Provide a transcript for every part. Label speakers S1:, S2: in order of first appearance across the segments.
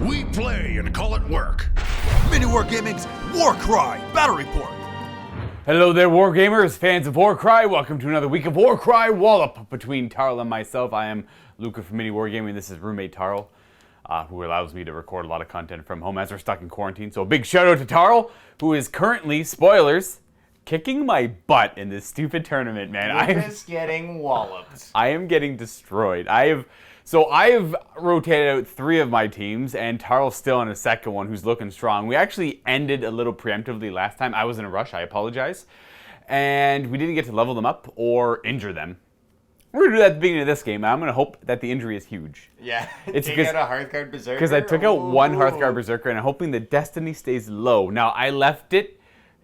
S1: We play and call it work.
S2: MiniWarGaming's Warcry Battle Report.
S3: Hello there, Wargamers, fans of Warcry. Welcome to another week of Warcry Wallop between Tarl and myself. I am Luka from MiniWarGaming. This is roommate Tarl, who allows me to record a lot of content from home as we're stuck in quarantine. So a big shout out to Tarl, who is currently, spoilers, kicking my butt in this stupid tournament, man.
S4: I'm just getting walloped.
S3: I am getting destroyed. I have rotated out 3 of my teams, and Tarl's still on a second one who's looking strong. We actually ended a little preemptively last time. I was in a rush, I apologize. And we didn't get to level them up or injure them. We're going to do that at the beginning of this game, and I'm going to hope that the injury is huge.
S4: Yeah,
S3: It's
S4: take out a Hearthguard Berserker?
S3: Because I took out one Hearthguard Berserker, and I'm hoping the Destiny stays low. Now, I left it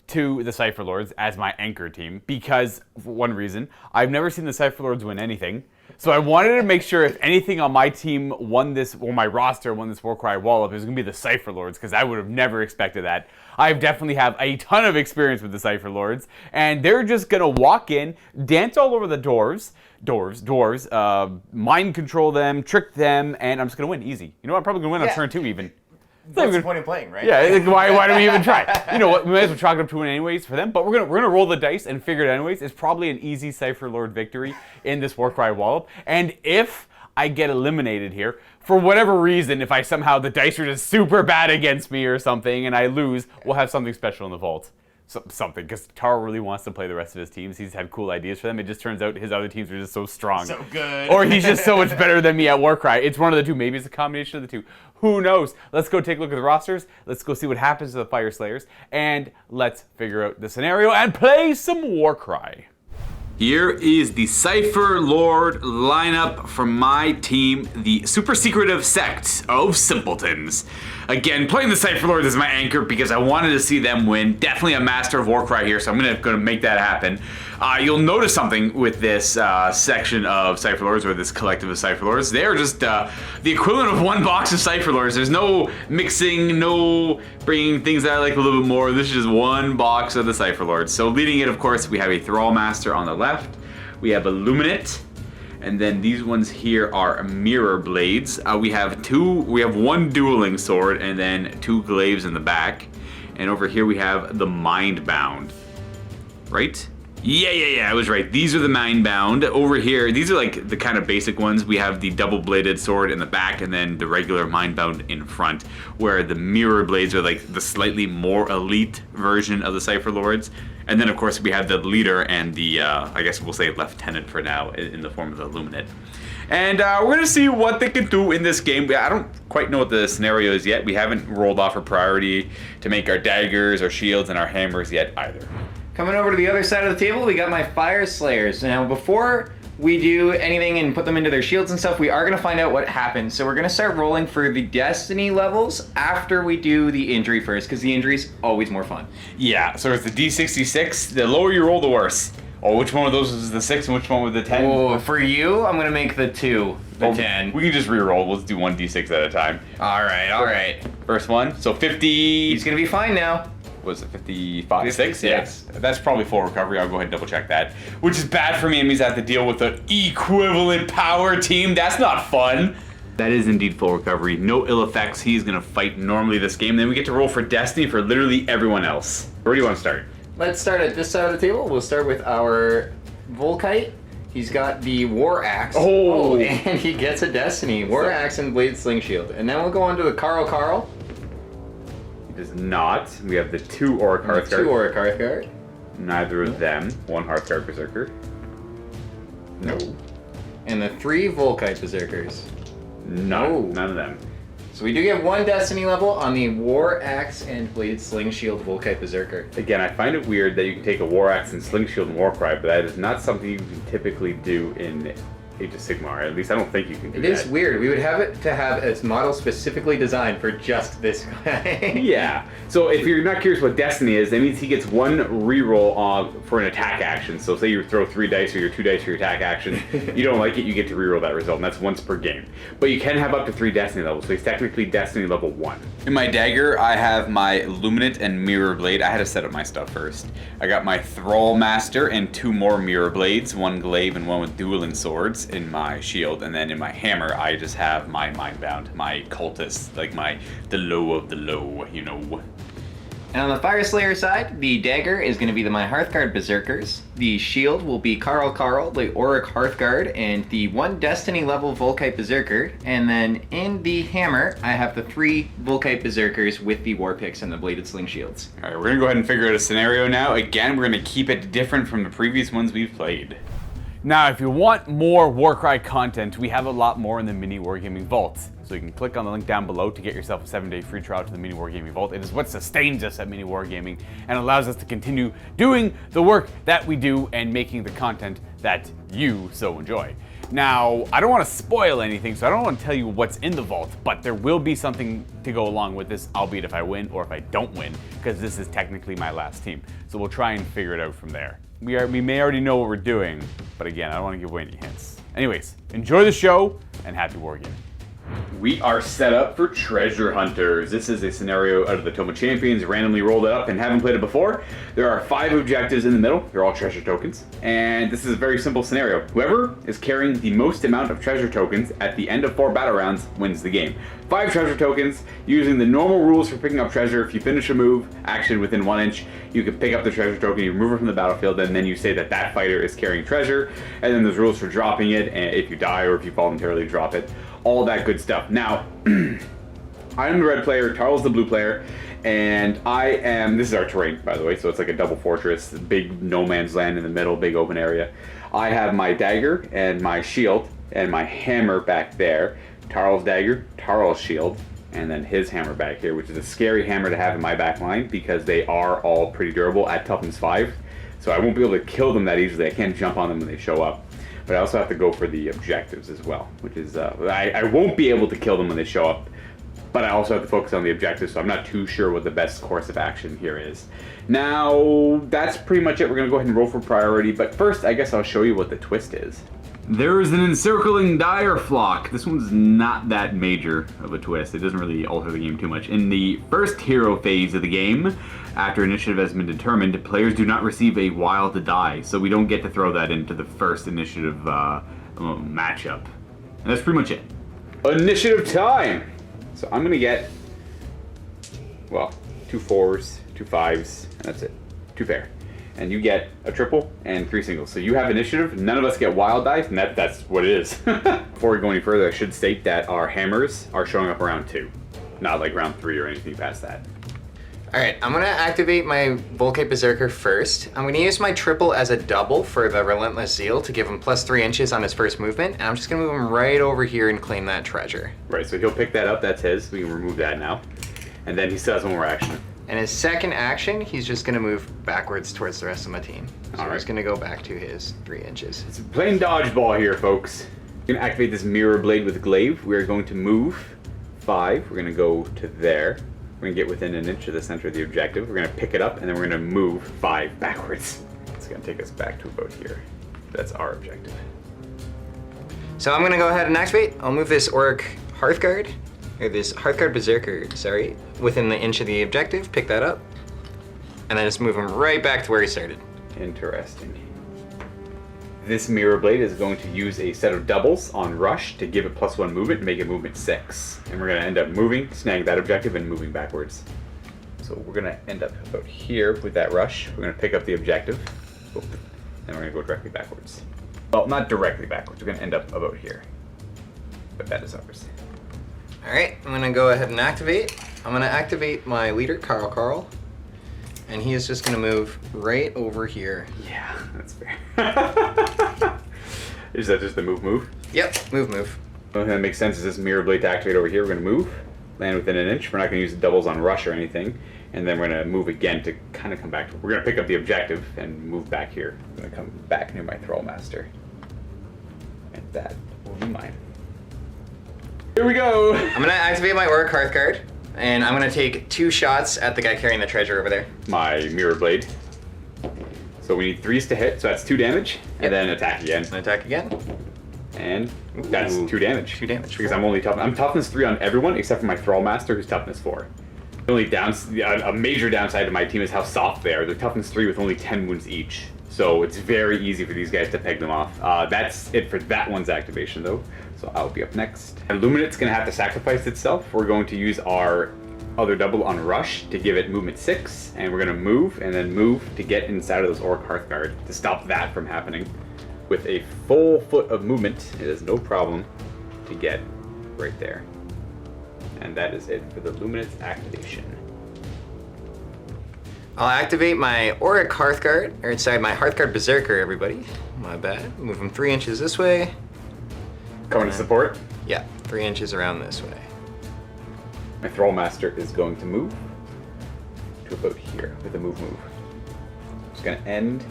S3: to the Cypher Lords as my anchor team because, for one reason, I've never seen the Cypher Lords win anything. So I wanted to make sure if anything on my team won this, or my roster won this Warcry Wallop, it was going to be the Cypher Lords, because I would have never expected that. I definitely have a ton of experience with the Cypher Lords, and they're just going to walk in, dance all over the dwarves, mind control them, trick them, and I'm just going to win easy. You know what? I'm probably going to win on turn 2 even.
S4: What's the point in playing, right?
S3: Yeah, why do we even try? You know what, we might as well chalk it up to win anyways for them, but we're gonna roll the dice and figure it out anyways. It's probably an easy Cypher Lord victory in this Warcry Wallop. And if I get eliminated here, for whatever reason, if I somehow, the dice are just super bad against me or something and I lose, we'll have something special in the vault. Something, because Tarl really wants to play the rest of his teams. He's had cool ideas for them. It just turns out his other teams are just so strong.
S4: So good.
S3: Or he's just so much better than me at Warcry. It's one of the two. Maybe it's a combination of the two. Who knows? Let's go take a look at the rosters. Let's go see what happens to the Fire Slayers. And let's figure out the scenario and play some Warcry. Here is the Cypher Lord lineup from my team, the super secretive sect of simpletons. Again, playing the Cypher Lord as my anchor because I wanted to see them win. Definitely a master of Warcry here, so I'm gonna make that happen. You'll notice something with this section of Cypher Lords, or this collective of Cypher Lords. They are just the equivalent of one box of Cypher Lords. There's no mixing, no bringing things that I like a little bit more. This is just one box of the Cypher Lords. So leading it, of course, we have a Thrall Master on the left. We have a Luminate. And then these ones here are mirror blades. We have one dueling sword and then 2 glaives in the back. And over here we have the Mindbound. Right? Yeah, I was right. These are the Mindbound. Over here, these are like the kind of basic ones. We have the double-bladed sword in the back and then the regular Mindbound in front, where the mirror blades are like the slightly more elite version of the Cypher Lords. And then, of course, we have the leader and the, I guess we'll say lieutenant for now, in the form of the Luminate. And we're going to see what they can do in this game. I don't quite know what the scenario is yet. We haven't rolled off a priority to make our daggers, our shields, and our hammers yet either.
S4: Coming over to the other side of the table, we got my Fire Slayers. Now, before we do anything and put them into their shields and stuff, we are going to find out what happens. So we're going to start rolling for the Destiny levels after we do the injury first, because the injury's always more fun.
S3: Yeah, so it's the D66. The lower you roll, the worse. Oh, which one of those was the 6 and which one was the 10?
S4: Oh, for you, I'm going to make the 2, the 10.
S3: We can just re-roll. Let's do 1d6 at a time.
S4: All right.
S3: First one. So 50...
S4: He's going to be fine now.
S3: Was it 55?
S4: 56.
S3: Yeah. That's probably full recovery. I'll go ahead and double check that. Which is bad for me. It means I have to deal with an equivalent power team. That's not fun. That is indeed full recovery. No ill effects. He's going to fight normally this game. Then we get to roll for Destiny for literally everyone else. Where do you want to start?
S4: Let's start at this side of the table. We'll start with our Volkite. He's got the War Axe.
S3: Oh,
S4: and he gets a Destiny. War Axe and Blade Sling Shield. And then we'll go on to the Carl.
S3: Does not. We have the 2 Auric Hearthguard.
S4: 2 Auric Hearthguard.
S3: Neither of them. 1 Hearthguard Berserker. No.
S4: And the 3 Volkite Berserkers.
S3: No. None of them.
S4: So we do get 1 Destiny level on the War Axe and Blade Sling Shield Volkite Berserker.
S3: Again, I find it weird that you can take a War Axe and Sling Shield and Warcry, but that is not something you can typically do in Age of Sigmar. At least I don't think you can do that.
S4: It is weird. We would have it to have a model specifically designed for just this guy.
S3: Yeah. So if you're not curious what Destiny is, that means he gets 1 reroll for an attack action. So say you throw 3 dice or your 2 dice for your attack action. You don't like it, you get to reroll that result, and that's once per game. But you can have up to 3 Destiny levels, so he's technically Destiny level 1. In my dagger, I have my Luminate and Mirror Blade. I had to set up my stuff first. I got my Thrall Master and 2 more Mirror Blades, 1 glaive and 1 with dueling swords. Hijinks in my shield, and then in my hammer, I just have my Mindbound, my cultist, like the low of the low, you know.
S4: And on the Fire Slayer side, the dagger is going to be my Hearthguard Berserkers. The shield will be Tarl, the Auric Hearthguard, and the 1 Destiny level Volkite Berserker. And then in the hammer, I have the 3 Volkite Berserkers with the War Picks and the Bladed Sling Shields.
S3: All right, we're going to go ahead and figure out a scenario now. Again, we're going to keep it different from the previous ones we've played. Now, if you want more Warcry content, we have a lot more in the MiniWarGaming Vault. So you can click on the link down below to get yourself a 7-day free trial to the MiniWarGaming Vault. It is what sustains us at MiniWarGaming and allows us to continue doing the work that we do and making the content that you so enjoy. Now, I don't want to spoil anything, so I don't want to tell you what's in the vault, but there will be something to go along with this, albeit if I win or if I don't win, because this is technically my last team. So we'll try and figure it out from there. We may already know what we're doing, but again, I don't want to give away any hints. Anyways, enjoy the show and happy wargaming. We are set up for Treasure Hunters. This is a scenario out of the Tome of Champions, randomly rolled up and haven't played it before. There are 5 objectives in the middle. They're all treasure tokens. And this is a very simple scenario. Whoever is carrying the most amount of treasure tokens at the end of 4 battle rounds wins the game. 5 treasure tokens, using the normal rules for picking up treasure. If you finish a move, action within 1 inch, you can pick up the treasure token, you remove it from the battlefield, and then you say that that fighter is carrying treasure. And then there's rules for dropping it, and if you die or if you voluntarily drop it. All that good stuff. Now, I am the red player, Tarl's the blue player, and this is our terrain, by the way, so it's like a double fortress, big no man's land in the middle, big open area. I have my dagger and my shield and my hammer back there. Tarl's dagger, Tarl's shield, and then his hammer back here, which is a scary hammer to have in my back line because they are all pretty durable at toughness 5. So I won't be able to kill them that easily. I can't jump on them when they show up. But I also have to go for the objectives as well, which is, I won't be able to kill them when they show up, but I also have to focus on the objectives, so I'm not too sure what the best course of action here is. Now, that's pretty much it. We're going to go ahead and roll for priority, but first, I guess I'll show you what the twist is. There is an encircling dire flock. This one's not that major of a twist. It doesn't really alter the game too much. In the first hero phase of the game, after initiative has been determined, players do not receive a while to die, so we don't get to throw that into the first initiative matchup. And that's pretty much it. Initiative time! So I'm gonna get, well, 2 4s, 2 5s, and that's it. 2 fair. And you get a triple and 3 singles. So you have initiative, none of us get wild dice, and that's what it is. Before we go any further, I should state that our hammers are showing up around 2. Not like round 3 or anything past that.
S4: Alright, I'm going to activate my Volkite Berserker first. I'm going to use my triple as a double for the Relentless Zeal to give him plus 3 inches on his first movement. And I'm just going to move him right over here and claim that treasure. Right, so he'll pick that up, that's his. We can remove that now. And then he still has 1 more action. And his second action, he's just going to move backwards towards the rest of my team. So he's going to go back to his 3 inches. It's plain dodgeball here, folks. We're going to activate this Mirror Blade with Glaive. We're going to move 5. We're going to go to there. We're going to get within 1 inch of the center of the objective. We're going to pick it up, and then we're going to move 5 backwards. It's going to take us back to about here. That's our objective. So I'm going to go ahead and activate. I'll move this Auric Hearthguard, or this Hearthguard Berserker, sorry, within the inch of the objective. Pick that up, and then just move him right back to where he started. Interesting. This Mirror Blade is going to use a set of doubles on Rush to give it +1 movement and make it movement 6. And we're going to end up moving, snagging that objective, and moving backwards. So we're going to end up about here with that Rush. We're going to pick up the objective, and we're going to go directly backwards. Well, not directly backwards. We're going to end up about here. But that is ours. Alright, I'm going to go ahead and activate. I'm going to activate my leader, Carl. And he is just going to move right over here. Yeah, that's fair. Is that just the move? Yep, move. Well, that makes sense. Is this Mirror Blade to activate over here? We're going to move, land within 1 inch. We're not going to use the doubles on Rush or anything. And then we're going to move again to kind of come back. We're going to pick up the objective and move back here. I'm going to come back near my Thrall Master. And that will be mine. Here we go! I'm going to activate my Auric Hearthguard. And I'm going to take 2 shots at the guy carrying the treasure over there. My Mirror Blade. So we need 3s to hit, so that's 2 damage. Yep. And then attack again. And attack again. And that's 2 damage. 2 damage. Because I'm toughness 3 on everyone except for my Thrall Master, who's toughness 4. The only a major downside to my team is how soft they are. They're toughness 3 with only 10 wounds each.
S3: So it's very easy for these guys to peg them off. That's it for that one's activation though. So I'll be up next. Illuminate's gonna have to sacrifice itself. We're going to use our other double on Rush to give it movement 6, and we're gonna move and then move to get inside of this Orc Hearthguard to stop that from happening. With a full foot of movement, it is no problem to get right there. And that is it for the Luminate's activation.
S4: I'll activate my Auric Hearthguard, or inside my Hearthguard Berserker, everybody. My bad. Move him 3 inches this way.
S3: Coming to support.
S4: Yeah, 3 inches around this way.
S3: My Thrallmaster is going to move to about here with a move. It's gonna end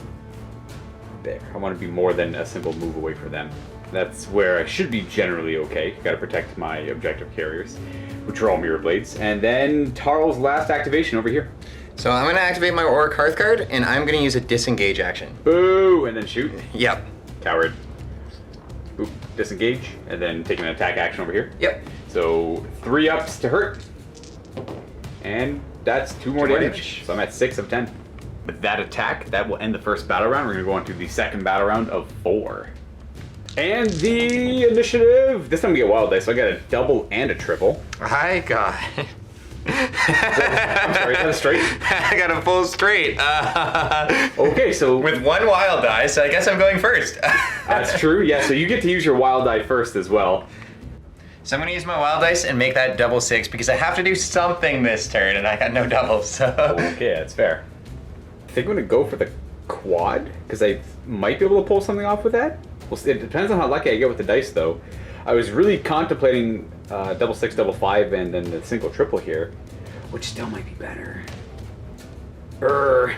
S3: there. I want to be more than a simple move away from them. That's where I should be generally okay. Gotta protect my objective carriers, which are all Mirror Blades. And then Tarl's last activation over here.
S4: So I'm gonna activate my Auric Hearthguard, and I'm gonna use a disengage action.
S3: Boo! And then shoot.
S4: Yep.
S3: Coward. Boop. Disengage. And then take an attack action over here.
S4: Yep.
S3: So 3 ups to hurt. And that's 2 more damage. So I'm at 6 of 10. With that attack, that will end the first battle round. We're gonna go on to the second battle round of 4. And the initiative. This time we get wild dice, so I got a double and a triple.
S4: Hi, God.
S3: I'm sorry, is that a straight?
S4: I got a full straight.
S3: Okay, so
S4: With 1 wild die, so I guess I'm going first.
S3: that's true. Yeah, so you get to use your wild die first as well.
S4: So I'm gonna use my wild dice and make that double 6 because I have to do something this turn, and I got no doubles. So.
S3: Okay, that's fair. I think I'm gonna go for the quad because I might be able to pull something off with that. Well, it depends on how lucky I get with the dice, though. I was really contemplating double 6, double 5, and then the single triple here, which still might be better. No,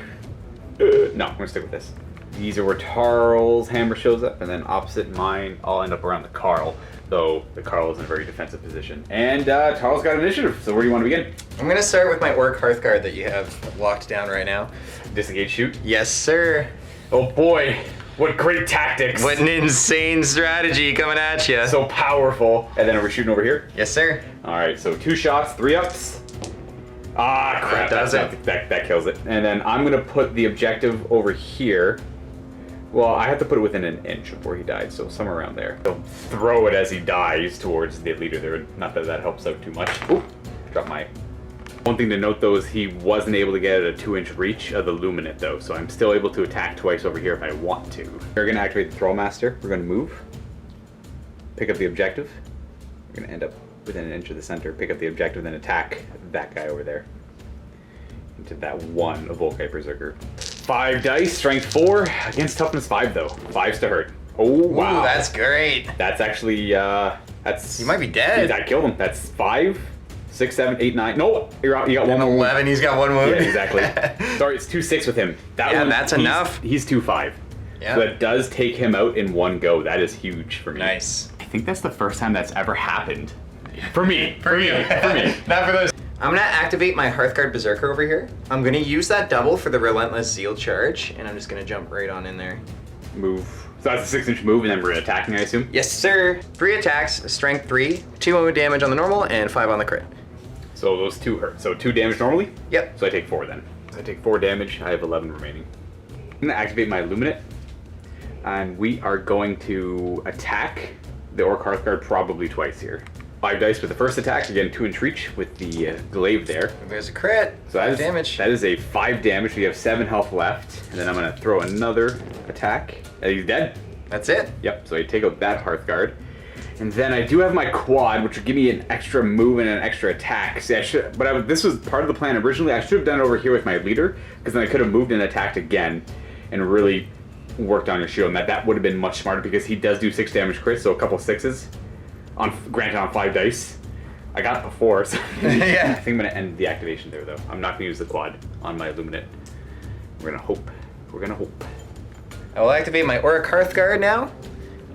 S3: I'm gonna stick with this. These are where Tarl's hammer shows up, and then opposite mine, I'll end up around the Carl, though the Carl is in a very defensive position. And Tarl's got initiative, so where do you want to begin?
S4: I'm gonna start with my Orc Hearthguard that you have locked down right now.
S3: Disengage, shoot.
S4: Yes, sir.
S3: Oh boy, what great tactics!
S4: What an insane strategy coming at you.
S3: So powerful. And then are we shooting over here?
S4: Yes, sir.
S3: All right, so 2 shots, 3 ups. Ah, crap,
S4: That does
S3: that kills it. And then I'm gonna put the objective over here. Well, I have to put it within an inch of where he died, so somewhere around there. He'll throw it as he dies towards the leader there. Not that that helps out too much. Oop, drop my... One thing to note though is he wasn't able to get at a 2-inch reach of the Luminate though, so I'm still able to attack twice over here if I want to. We're gonna activate the Thrallmaster. We're gonna move, pick up the objective. We're gonna end up within an inch of the center, pick up the objective, then attack that guy over there. Into that 1 of Volkite Berserker. 5 dice, strength 4, against toughness 5 though. 5's to hurt. Oh wow.
S4: Ooh, that's great.
S3: That's actually, that's...
S4: You might be dead.
S3: I killed him. That's 5, 6, 7, 8, 9. No, you're out. You got 1 wound.
S4: 11, he's got 1 wound.
S3: Yeah, exactly. Sorry, it's 2-6 with him.
S4: Yeah, that's enough.
S3: He's 2-5.
S4: Yeah.
S3: So that does take him out in 1 go. That is huge for me.
S4: Nice.
S3: I think that's the first time that's ever happened. For me.
S4: For me. Not for those. I'm gonna activate my Hearthguard Berserker over here. I'm gonna use that double for the Relentless Zeal charge, and I'm just gonna jump right on in there.
S3: Move. So that's a 6-inch move, and then we're attacking, I assume?
S4: Yes, sir. 3 attacks, strength 3, 2 damage on the normal, and 5 on the crit.
S3: So those 2 hurt. So 2 damage normally?
S4: Yep.
S3: So I take 4 then. So I take 4 damage. I have 11 remaining. I'm gonna activate my Illuminate, and we are going to attack the Orc Hearthguard probably twice here. 5 dice with the first attack, again 2-inch reach with the glaive there.
S4: There's a crit.
S3: So that is
S4: damage.
S3: That is a 5 damage. We have 7 health left, and then I'm gonna throw another attack. He's dead.
S4: That's it.
S3: Yep. So I take out that Hearthguard, and then I do have my quad, which would give me an extra move and an extra attack. See, this was part of the plan originally. I should have done it over here with my leader, because then I could have moved and attacked again, and really worked on your shield. And that would have been much smarter because he does do 6 damage crits, so a couple 6s. Granted on 5 dice. I got it before, so
S4: Yeah.
S3: I think I'm gonna end the activation there though. I'm not gonna use the quad on my Illuminate. We're gonna hope. We're gonna hope.
S4: I will activate my Auric Hearthguard now.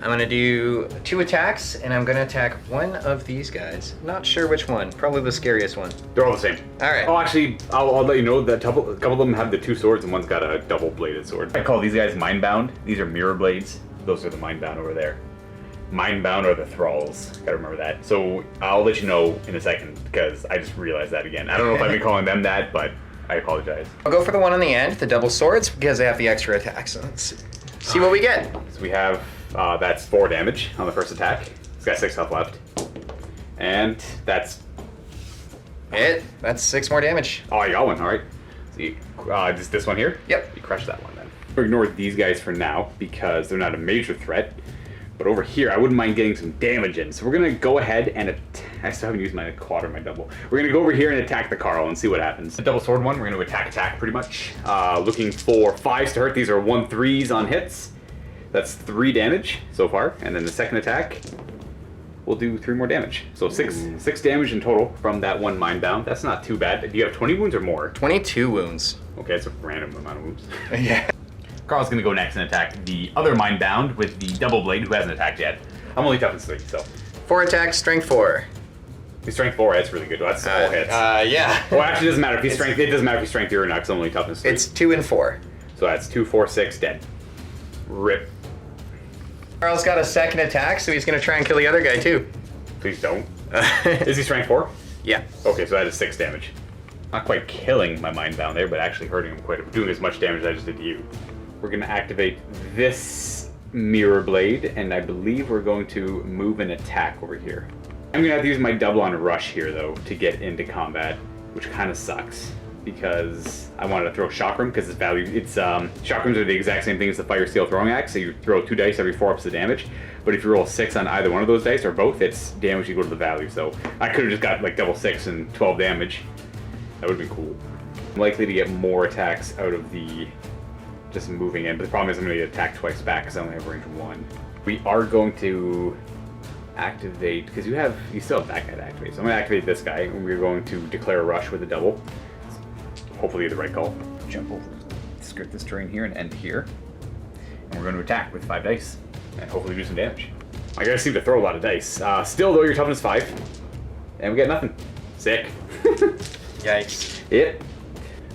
S4: I'm gonna do 2 attacks, and I'm gonna attack 1 of these guys. Not sure which one. Probably the scariest one.
S3: They're all the same.
S4: All right.
S3: Oh, actually, I'll let you know that a couple of them have the 2 swords, and one's got a double-bladed sword. I call these guys Mindbound. These are Mirror Blades. Those are the Mindbound over there. Mindbound are the Thralls. Gotta remember that. So I'll let you know in a second because I just realized that again. I don't know if I've been calling them that, but I apologize.
S4: I'll go for the one on the end, the double swords, because they have the extra attacks. So let's see what we get.
S3: So we have, that's 4 damage on the first attack. He's got 6 health left. And that's...
S4: It. That's 6 more damage.
S3: Oh, you got one, alright. So you, this one here?
S4: Yep.
S3: You crushed that one then. We'll ignore these guys for now, because they're not a major threat. But over here, I wouldn't mind getting some damage in. So we're going to go ahead and I still haven't used my quad or my double. We're going to go over here and attack the Carl and see what happens. The double sword one, we're going to attack pretty much. Looking for 5s to hurt. These are 1/3s on hits. That's 3 damage so far. And then the second attack, we'll do 3 more damage. So 6 damage in total from that one mind bound. That's not too bad. Do you have 20 wounds or more?
S4: 22 wounds.
S3: Okay, it's a random amount of wounds.
S4: Yeah.
S3: Carl's gonna go next and attack the other mind bound with the double blade who hasn't attacked yet. I'm only toughness 3, so.
S4: 4 attacks, strength 4.
S3: He's strength 4, that's really good. That's all hits.
S4: Yeah.
S3: Well, actually, it doesn't matter if he's strength. It doesn't matter if he's strength 3 or not. It's only toughness 3.
S4: It's 2 and 4.
S3: So that's 2, 4, 6, dead. Rip.
S4: Carl's got a second attack, so he's gonna try and kill the other guy too.
S3: Please don't. Is he strength 4?
S4: Yeah.
S3: Okay, so that is 6 damage. Not quite killing my mind bound there, but actually hurting him quite a bit. Doing as much damage as I just did to you. We're gonna activate this mirror blade, and I believe we're going to move and attack over here. I'm gonna have to use my double on rush here though to get into combat, which kind of sucks because I wanted to throw chakram because its value. Chakrams are the exact same thing as the fire steel throwing axe. So you throw 2 dice every 4 ups of damage, but if you roll 6 on either one of those dice or both, it's damage equal to the value. So I could have just got like double 6 and 12 damage. That would have been cool. I'm likely to get more attacks out of the just moving in, but the problem is I'm going to get attacked twice back because I only have range 1. We are going to activate, because you still have that guy to activate, so I'm going to activate this guy, and we're going to declare a rush with a double. Hopefully the right call. Jump over, script this terrain here and end here. And we're going to attack with 5 dice, and hopefully do some damage. My guys seem to throw a lot of dice. Still though, your toughness 5, and we get nothing. Sick.
S4: Yikes.
S3: Yep.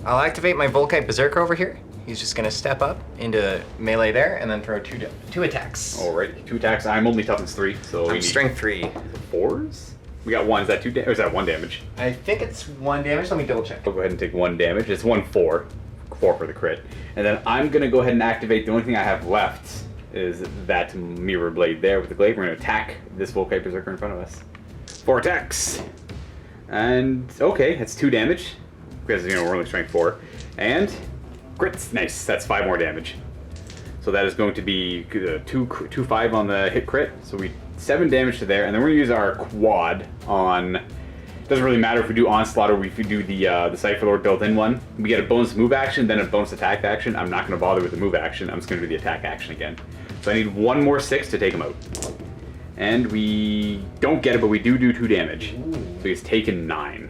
S4: I'll activate my Volkite Berserker over here. He's just gonna step up into melee there and then throw 2 attacks.
S3: Alright, 2 attacks. I'm only toughness 3, so we
S4: I'm
S3: need
S4: strength 3.
S3: 4s? We got 1. Is that 2 damage? Or is that 1 damage?
S4: I think it's 1 damage. Let me double check.
S3: I'll go ahead and take 1 damage. It's 1/4. 4 for the crit. And then I'm gonna go ahead and activate. The only thing I have left is that mirror blade there with the glaive. We're gonna attack this Volkite Berserker in front of us. 4 attacks. And okay, that's 2 damage. Because we're only strength 4. And crits. Nice. That's 5 more damage. So that is going to be 2 5 on the hit crit. So 7 damage to there, and then we're gonna use our quad on. Doesn't really matter if we do onslaught or if we do the Cypher Lord built-in one. We get a bonus move action, then a bonus attack action. I'm not gonna bother with the move action. I'm just gonna do the attack action again. So I need 1 more 6 to take him out. And we don't get it, but we do 2 damage. So he's taken 9.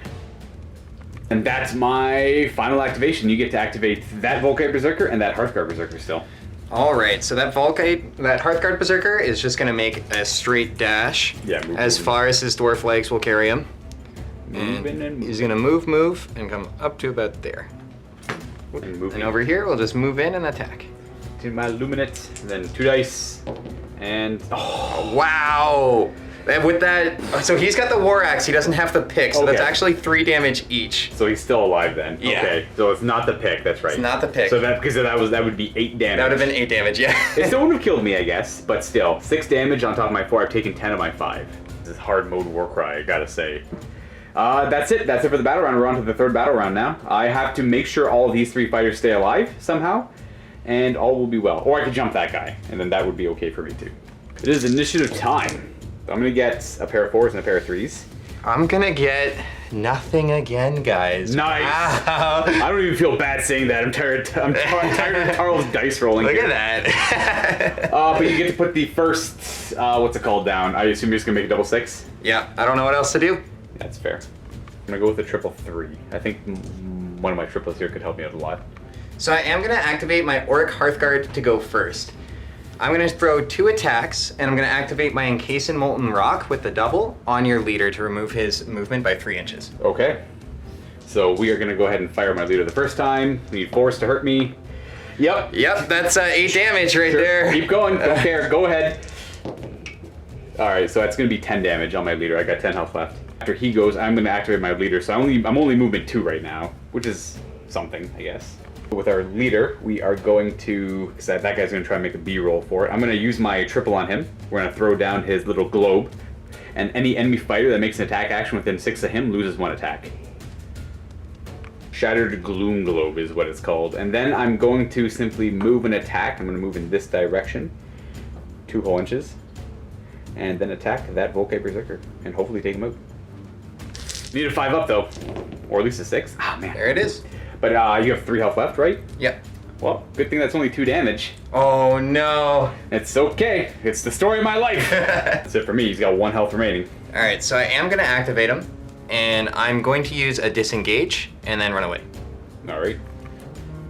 S3: And that's my final activation. You get to activate that Volkite Berserker and that Hearthguard Berserker still.
S4: Alright, so that Hearthguard Berserker is just gonna make a straight dash as far as his dwarf legs will carry him. And he's gonna move, and come up to about there. And over here, we'll just move in and attack.
S3: To my Luminate, then 2 dice, and
S4: oh wow! And with that, so he's got the War Axe. He doesn't have the pick, so that's actually 3 damage each.
S3: So he's still alive then.
S4: Yeah.
S3: Okay, so it's not the pick. That's right.
S4: It's not the pick.
S3: So that would be 8 damage.
S4: That would have been 8 damage. Yeah.
S3: It still would have killed me, I guess, but still 6 damage on top of my 4. I've taken 10 of my 5. This is hard mode Warcry, I gotta say. That's it. That's it for the battle round. We're on to the 3rd battle round now. I have to make sure all of these 3 fighters stay alive somehow, and all will be well. Or I could jump that guy, and then that would be okay for me too. It is initiative time. I'm gonna get a pair of 4s and a pair of 3s.
S4: I'm gonna get nothing again, guys.
S3: Nice. Wow. I don't even feel bad saying that. I'm tired. I'm tired of Tarl's dice rolling.
S4: Look at that.
S3: But you get to put the first, what's it called, down. I assume you're just gonna make a double 6.
S4: Yeah. I don't know what else to do.
S3: That's fair. I'm gonna go with a triple 3. I think one of my triples here could help me out a lot.
S4: So I am gonna activate my Auric Hearthguard to go first. I'm gonna throw 2 attacks, and I'm gonna activate my Encase in Molten Rock with the double on your leader to remove his movement by 3 inches.
S3: Okay. So we are gonna go ahead and fire my leader the first time. We need 4s to hurt me. Yep.
S4: Yep, that's 8 damage right there.
S3: Keep going, don't care, go ahead. Alright, so that's gonna be 10 damage on my leader. I got 10 health left. After he goes, I'm gonna activate my leader, so I'm only movement 2 right now, which is something, I guess. With our leader, we are going to, because that guy's going to try and make a B roll for it. I'm going to use my triple on him. We're going to throw down his little globe, and any enemy fighter that makes an attack action within 6 of him loses 1 attack. Shattered Gloom Globe is what it's called. And then I'm going to simply move an attack. I'm going to move in this direction, 2 whole inches, and then attack that Volkite Berserker, and hopefully take him out. Need a 5 up though, or at least a 6. Ah, man.
S4: There it is.
S3: But you have 3 health left, right?
S4: Yep.
S3: Well, good thing that's only 2 damage.
S4: Oh no.
S3: It's okay. It's the story of my life. That's it for me. He's got 1 health remaining.
S4: All right, so I am gonna activate him, and I'm going to use a disengage and then run away.
S3: All right.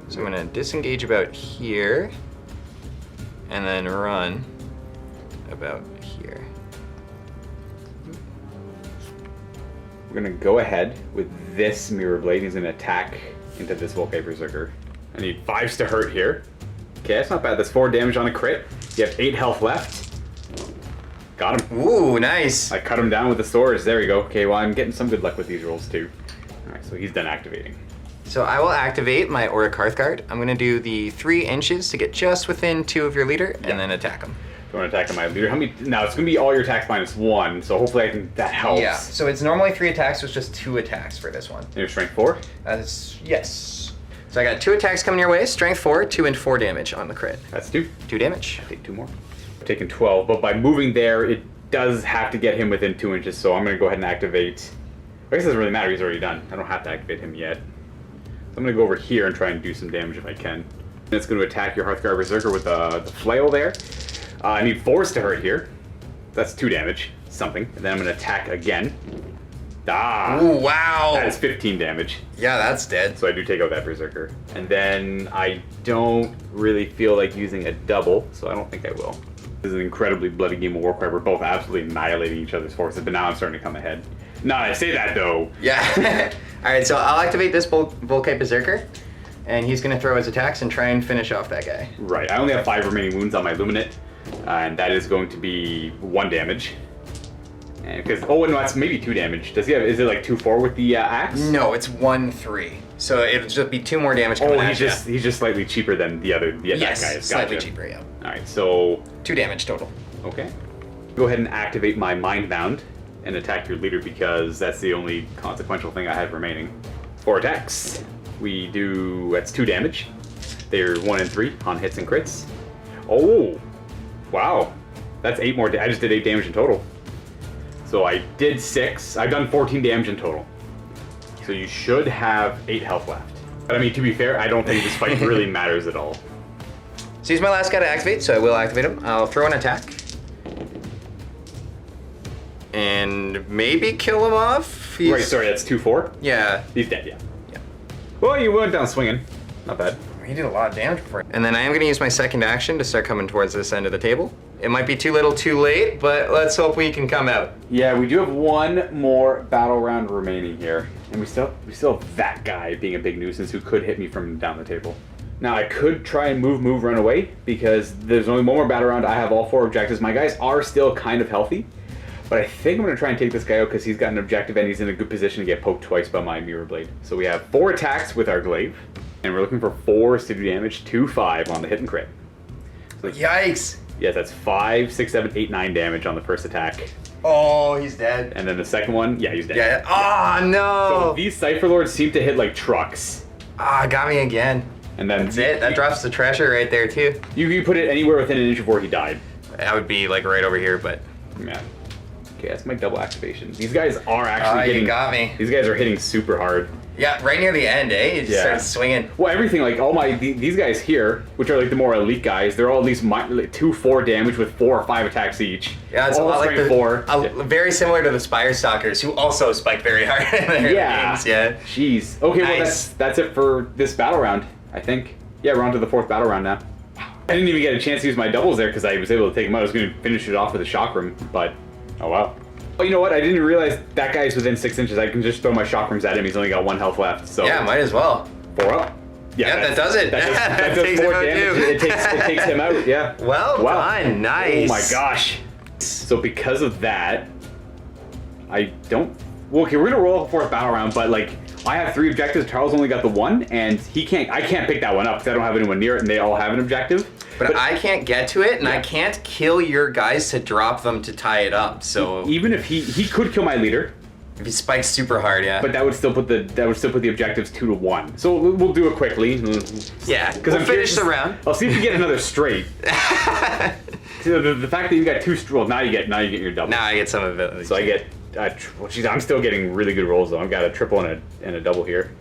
S4: So I'm gonna disengage about here, and then run about here.
S3: We're gonna go ahead with this Mirror Blade. He's gonna attack into this Volkite Berserker. I need 5s to hurt here. Okay, that's not bad. That's 4 damage on a crit. You have 8 health left. Got him.
S4: Ooh, nice.
S3: I cut him down with the swords. There we go. Okay, well, I'm getting some good luck with these rolls too. All right, so he's done activating.
S4: So I will activate my Auric Hearthguard. I'm gonna do the 3 inches to get just within 2 of your leader, and then attack him.
S3: So I'm gonna attack my leader. How many? Now it's gonna be all your attacks minus 1. So hopefully I can. That helps.
S4: Yeah. So it's normally 3 attacks. So it's just 2 attacks for this one.
S3: And your strength 4.
S4: Yes. So I got 2 attacks coming your way. Strength 4, 2 and 4 damage on the crit.
S3: That's 2.
S4: 2 damage.
S3: Take 2 more. I've taken 12, but by moving there, it does have to get him within 2 inches. So I'm gonna go ahead and activate. I guess it doesn't really matter. He's already done. I don't have to activate him yet. So I'm gonna go over here and try and do some damage if I can. And it's gonna attack your Hearthguard Berserker with the flail there. I need 4s to hurt here. That's 2 damage, something. And then I'm gonna attack again. Ah!
S4: Ooh, wow.
S3: That is 15 damage.
S4: Yeah, that's dead.
S3: So I do take out that Berserker. And then I don't really feel like using a double, so I don't think I will. This is an incredibly bloody game of Warcry. We're both absolutely annihilating each other's forces, but now I'm starting to come ahead. Nah, I say that though.
S4: Yeah. All right, so I'll activate this Volkite Berserker, and he's gonna throw his attacks and try and finish off that guy.
S3: Right, I only have 5 remaining wounds on my Luminate, and that is going to be 1 damage. Because oh no, that's maybe 2 damage. Does he have? Is it like 2/4 with the axe?
S4: No, it's 1/3. So it'll just be 2 more damage coming at you.
S3: He's just slightly cheaper than the other that guy is.
S4: Slightly
S3: Gotcha.
S4: cheaper, yeah.
S3: All right, so
S4: 2 damage total.
S3: okay. Go ahead and activate my Mind Bound and attack your leader because that's the only consequential thing I have remaining. 4 attacks. That's 2 damage. They're 1 and 3 on hits and crits. Oh, wow. That's 8 more. I just did 8 damage in total. So I did 6. I've done 14 damage in total. So you should have 8 health left. But I mean, to be fair, I don't think this fight really matters at all.
S4: So he's my last guy to activate, so I will activate him. I'll throw an attack. And maybe kill him off.
S3: Right, sorry, that's 2/4.
S4: Yeah.
S3: He's dead, yeah.
S4: Yeah.
S3: Well, you went down swinging. Not bad.
S4: He did a lot of damage before. And then I am going to use my second action to start coming towards this end of the table. It might be too little too late, but let's hope we can come out.
S3: Yeah, we do have 1 more battle round remaining here. And we still have that guy being a big nuisance who could hit me from down the table. Now I could try and move, run away, because there's only 1 more battle round. I have all 4 objectives. My guys are still kind of healthy. But I think I'm going to try and take this guy out because he's got an objective and he's in a good position to get poked twice by my Mirror Blade. So we have 4 attacks with our glaive. And we're looking for 4s to do damage, 2, 5 on the hit and crit. So
S4: Yikes!
S3: yeah, that's 5, 6, 7, 8, 9 damage on the first attack.
S4: Oh, he's dead.
S3: And then the second one, yeah, he's dead.
S4: Yeah. Oh, no!
S3: So these Cypher Lords seem to hit like trucks.
S4: Ah, got me again.
S3: And then
S4: That's it. That drops the treasure right there, too.
S3: You can put it anywhere within an inch of where he died.
S4: That would be like right over here, but...
S3: Yeah. Okay, that's my double activation. These guys are actually hitting...
S4: you got me.
S3: These guys are hitting super hard.
S4: Yeah, right near the end, eh? You just started swinging.
S3: Well, everything, like these guys here, which are like the more elite guys, they're all at least 2/4 damage with 4 or 5 attacks each.
S4: Yeah, it's
S3: all
S4: a lot like
S3: strength 4.
S4: very similar to the Spire Stalkers, who also spike very hard in their games. Yeah.
S3: Jeez. Okay,
S4: Nice.
S3: well that's it for this battle round, I think. Yeah, we're on to the 4th battle round now. I didn't even get a chance to use my doubles there because I was able to take them out. I was going to finish it off with a chakram, but oh wow. Oh, you know what? I didn't realize that guy's within 6 inches. I can just throw my chakrams at him. He's only got 1 health left. So
S4: yeah, might as well.
S3: 4 up.
S4: Yeah, that does it.
S3: That does
S4: takes
S3: 4
S4: him out
S3: damage.
S4: too.
S3: It takes him out. Yeah.
S4: Well done. Nice.
S3: Oh my gosh. So because of that, I don't. Well, okay, we're gonna roll a 4th battle round, but like I have 3 objectives. Tarl's only got the 1, and I can't pick that one up because I don't have anyone near it, and they all have an objective.
S4: But I can't get to it, and I can't kill your guys to drop them to tie it up. So
S3: even if he could kill my leader,
S4: if he spikes super hard, yeah.
S3: but that would still put the objectives 2 to 1. So we'll do it quickly.
S4: Yeah, because we'll finish the round.
S3: I'll see if you get another straight. So the fact that you got 2 well, now you get your double.
S4: Now I get some of it.
S3: So I get I'm still getting really good rolls though. I've got a triple and a double here.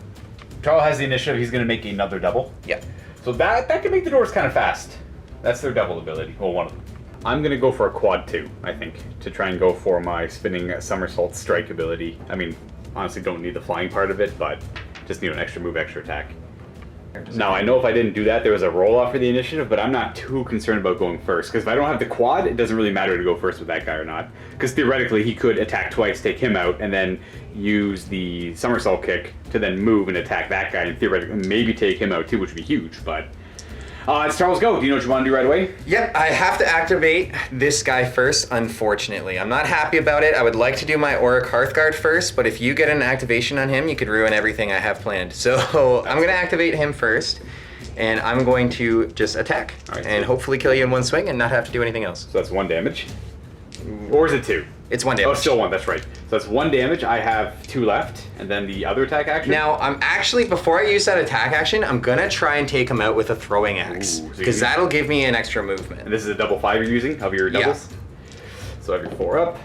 S3: Tarl has the initiative. He's going to make another double.
S4: Yeah.
S3: So that can make the doors kind of fast. That's their double ability. Well, one of them. I'm going to go for a quad 2, I think, to try and go for my spinning somersault strike ability. I mean, honestly, don't need the flying part of it, but just need an extra move, extra attack. Now, I know if I didn't do that, there was a roll-off for the initiative, but I'm not too concerned about going first, because if I don't have the quad, it doesn't really matter to go first with that guy or not. Because theoretically, he could attack twice, take him out, and then use the somersault kick to then move and attack that guy, and theoretically maybe take him out too, which would be huge, but... it's Tarl's go. Do you know what you want to do right away?
S4: Yep, I have to activate this guy first, unfortunately. I'm not happy about it. I would like to do my Auric Hearthguard first, but if you get an activation on him, you could ruin everything I have planned. So I'm going to activate him first, and I'm going to just attack, and hopefully kill you in one swing and not have to do anything else.
S3: So that's 1 damage. Or is it 2?
S4: It's 1 damage.
S3: Oh, still 1, that's right. So that's 1 damage. I have 2 left, and then the other attack action?
S4: Now, I'm actually, before I use that attack action, I'm going to try and take him out with a throwing axe, because that'll give me an extra movement.
S3: And this is a double 5 you're using of your doubles? Yeah. So I have your 4 up.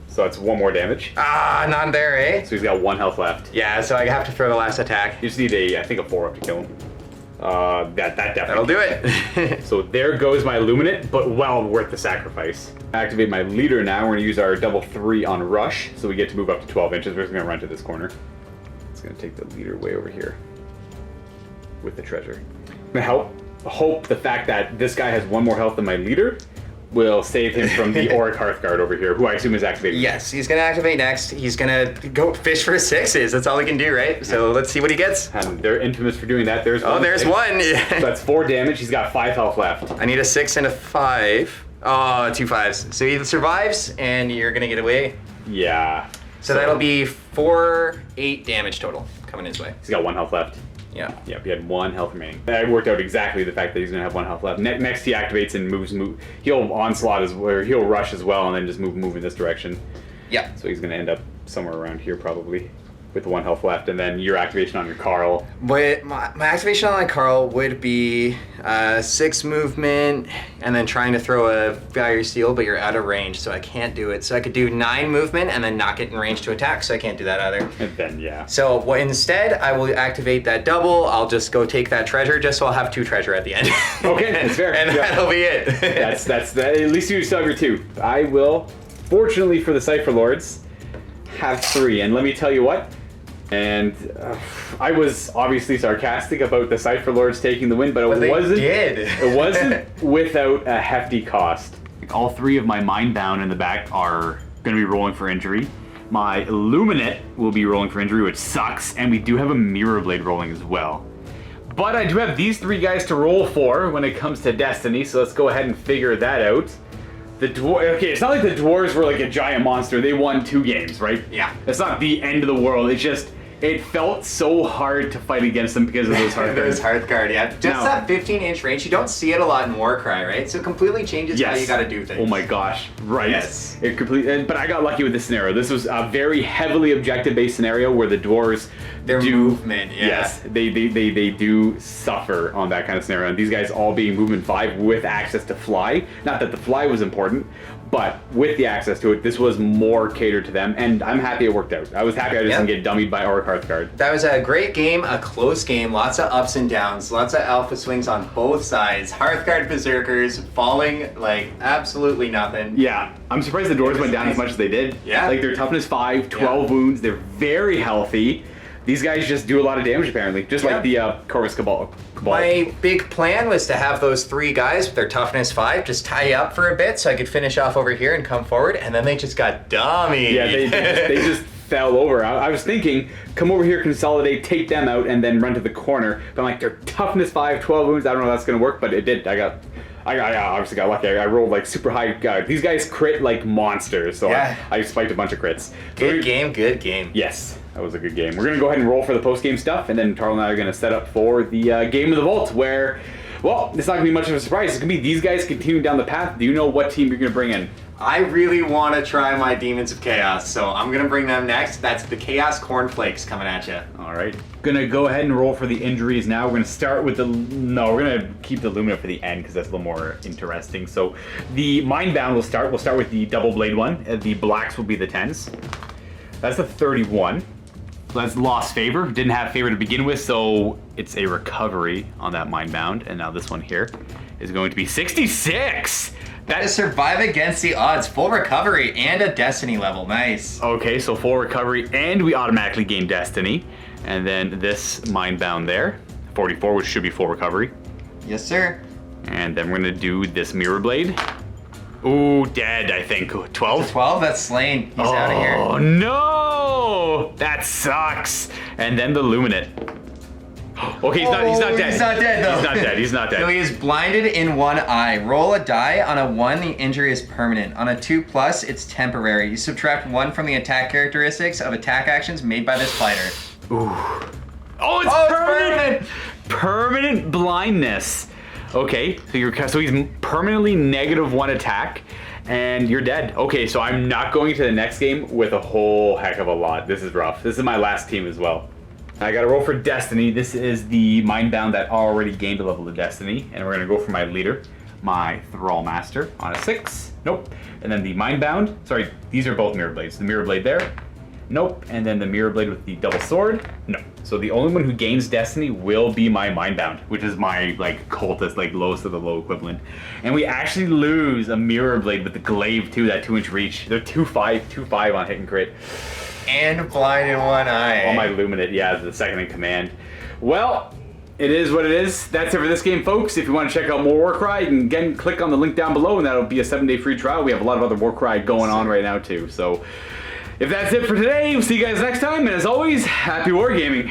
S3: So that's 1 more damage.
S4: Ah, not there, eh?
S3: So he's got 1 health left.
S4: Yeah, so I have to throw the last attack.
S3: You just need I think a 4 up to kill him. That definitely.
S4: That'll do it.
S3: So there goes my Illuminate, but well worth the sacrifice. Activate my leader now. We're going to use our double 3 on Rush, so we get to move up to 12 inches. We're just going to run to this corner. It's going to take the leader way over here with the treasure. I'm going to hope the fact that this guy has 1 more health than my leader will save him from the Auric Hearthguard over here, who I assume is activated.
S4: Yes, he's going to activate next. He's going to go fish for 6s. That's all he can do, right? So let's see what he gets.
S3: And they're infamous for doing that. There's 1.
S4: Oh, there's 1.
S3: So that's 4 damage. He's got 5 health left.
S4: I need a 6 and a 5. Oh, 2 5s. So he survives, and you're going to get away.
S3: Yeah.
S4: So that'll be 4, 8 damage total coming his way.
S3: He's got 1 health left.
S4: Yeah.
S3: Yep, he had 1 health remaining. That worked out exactly the fact that he's going to have 1 health left. Next he activates and moves. He'll onslaught he'll rush as well and then just move in this direction.
S4: Yeah.
S3: So he's going to end up somewhere around here probably with 1 health left, and then your activation on your Carl.
S4: But my activation on my Carl would be 6 movement and then trying to throw a Fire Steel, but you're out of range, so I can't do it. So I could do 9 movement and then not get in range to attack, so I can't do that either.
S3: And then, yeah.
S4: So instead, I will activate that double. I'll just go take that treasure, just so I'll have 2 treasure at the end.
S3: Okay, that's fair.
S4: And that'll be it.
S3: that's at least you still have your 2. I will, fortunately for the Cypher Lords, have 3, and let me tell you what. And I was obviously sarcastic about the Cypher Lords taking the win, but it wasn't without a hefty cost. All 3 of my Mindbound in the back are going to be rolling for injury. My Illuminate will be rolling for injury, which sucks, and we do have a Mirror Blade rolling as well. But I do have these 3 guys to roll for when it comes to Destiny, so let's go ahead and figure that out. Okay, it's not like the dwarves were like a giant monster. They won 2 games, right?
S4: Yeah.
S3: It's not the end of the world. It's just, it felt so hard to fight against them because of those Hearthguards.
S4: Those Hearthguard, yeah. Just now, that 15-inch range, you don't see it a lot in Warcry, right? So it completely changes how you gotta do things.
S3: Oh my gosh, right.
S4: Yes.
S3: But I got lucky with this scenario. This was a very heavily objective-based scenario where the dwarves
S4: movement, yeah.
S3: Yes, they do suffer on that kind of scenario. And these guys all being movement 5 with access to fly. Not that the fly was important, but with the access to it, this was more catered to them, and I'm happy it worked out. I was happy I didn't get dummied by Auric Hearthguard.
S4: That was a great game, a close game, lots of ups and downs, lots of alpha swings on both sides. Hearthguard Berserkers falling like absolutely nothing.
S3: Yeah, I'm surprised the doors went down as much as they did.
S4: Yeah.
S3: Like their toughness 5, 12 wounds, they're very healthy. These guys just do a lot of damage apparently, just like the Corvus Cabal.
S4: My big plan was to have those 3 guys with their toughness 5 just tie up for a bit so I could finish off over here and come forward, and then they just got dummied.
S3: Yeah, they just fell over. I was thinking, come over here, consolidate, take them out, and then run to the corner. But I'm like, they're toughness 5, 12 wounds. I don't know if that's going to work, but it did. I I obviously got lucky. I rolled like super high. These guys crit like monsters, so
S4: Yeah.
S3: I spiked a bunch of crits.
S4: Good game, good game.
S3: Yes, that was a good game. We're gonna go ahead and roll for the post-game stuff, and then Tarl and I are gonna set up for the game of the vault, where, well, it's not gonna be much of a surprise. It's gonna be these guys continuing down the path. Do you know what team you're gonna bring in?
S4: I really want to try my Demons of Chaos, so I'm going to bring them next. That's the Chaos Cornflakes coming at you.
S3: All right. Gonna go ahead and roll for the injuries now. We're gonna start with we're gonna keep the Lumina for the end because that's a little more interesting. So the Mindbound will start. We'll start with the double blade one. The blacks will be the 10s. That's a 31. That's lost favor. Didn't have favor to begin with, so it's a recovery on that Mindbound. And now this one here is going to be 66.
S4: That is survive against the odds, full recovery, and a destiny level. Nice.
S3: Okay, so full recovery, and we automatically gain destiny. And then this Mindbound there, 44, which should be full recovery.
S4: Yes, sir.
S3: And then we're gonna do this Mirror Blade. Ooh, dead, I think. 12?
S4: 12, that's slain. He's out of here.
S3: Oh no! That sucks. And then the Luminate. Okay, he's not dead.
S4: He's not dead, though.
S3: He's not dead, he's not dead.
S4: So he is blinded in one eye. Roll a die. On a 1, the injury is permanent. On a 2+, it's temporary. You subtract 1 from the attack characteristics of attack actions made by this fighter.
S3: Ooh. Oh, it's permanent! Permanent blindness. Okay, so he's permanently -1 attack, and you're dead. Okay, so I'm not going to the next game with a whole heck of a lot. This is rough. This is my last team as well. I gotta roll for Destiny. This is the Mindbound that already gained a level of Destiny, and we're gonna go for my leader, my Thrall Master, on a 6. Nope. And then the Mindbound. Sorry, these are both Mirror Blades. The Mirror Blade there. Nope. And then the Mirror Blade with the double sword. No. So the only one who gains Destiny will be my Mindbound, which is my like cultist, like lowest of the low equivalent. And we actually lose a Mirror Blade with the glaive too, that 2-inch reach. They're 2-5 on hit and crit.
S4: And blind in one eye.
S3: On my Luminate, yeah, the second in command. Well, it is what it is. That's it for this game, folks. If you want to check out more Warcry, you can again click on the link down below, and that'll be a 7-day free trial. We have a lot of other Warcry going on right now too. So if that's it for today, we'll see you guys next time. And as always, happy wargaming.